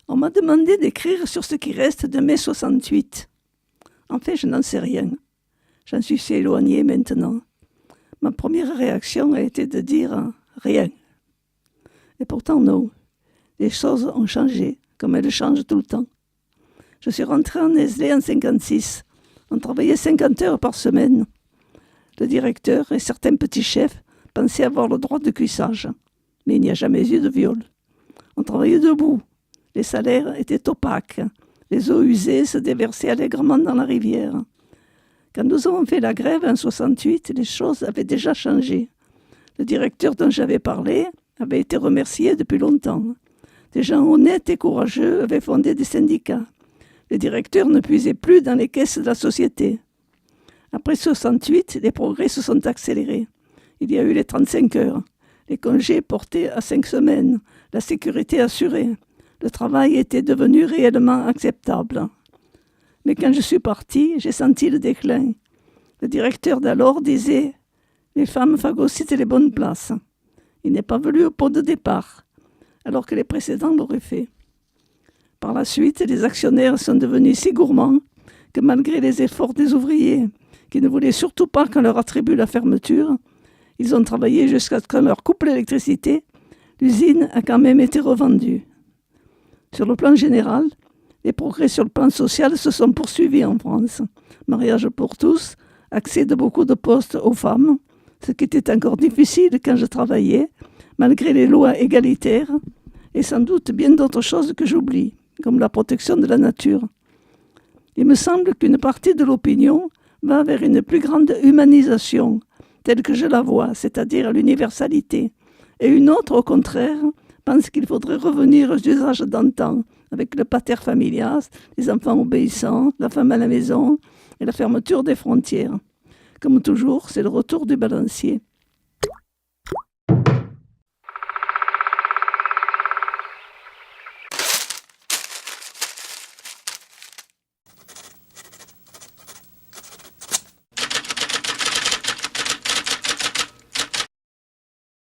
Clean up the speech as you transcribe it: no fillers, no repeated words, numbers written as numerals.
On m'a demandé d'écrire sur ce qui reste de mai 68. En fait, je n'en sais rien. J'en suis si éloignée maintenant. Ma première réaction a été de dire rien. Et pourtant, non. Les choses ont changé, comme elles changent tout le temps. Je suis rentrée en Nestlé en 56. On travaillait 50 heures par semaine. Le directeur et certains petits chefs pensaient avoir le droit de cuissage. Mais il n'y a jamais eu de viol. On travaillait debout. Les salaires étaient opaques. Les eaux usées se déversaient allègrement dans la rivière. Quand nous avons fait la grève en 68, les choses avaient déjà changé. Le directeur dont j'avais parlé avait été remercié depuis longtemps. Des gens honnêtes et courageux avaient fondé des syndicats. Les directeurs ne puisaient plus dans les caisses de la société. Après 68, les progrès se sont accélérés. Il y a eu les 35 heures, les congés portés à 5 semaines, la sécurité assurée. Le travail était devenu réellement acceptable. Mais quand je suis partie, j'ai senti le déclin. Le directeur d'alors disait « Les femmes phagocytent les bonnes places ». Il n'est pas venu au pot de départ, alors que les précédents l'auraient fait. Par la suite, les actionnaires sont devenus si gourmands que malgré les efforts des ouvriers, qui ne voulaient surtout pas qu'on leur attribue la fermeture, ils ont travaillé jusqu'à ce qu'on leur coupe l'électricité, l'usine a quand même été revendue. Sur le plan général, les progrès sur le plan social se sont poursuivis en France. Mariage pour tous, accès de beaucoup de postes aux femmes, ce qui était encore difficile quand je travaillais, malgré les lois égalitaires, et sans doute bien d'autres choses que j'oublie, comme la protection de la nature. Il me semble qu'une partie de l'opinion va vers une plus grande humanisation, telle que je la vois, c'est-à-dire l'universalité, et une autre, au contraire, pense qu'il faudrait revenir aux usages d'antan, avec le pater familias, les enfants obéissants, la femme à la maison et la fermeture des frontières. Comme toujours, c'est le retour du balancier.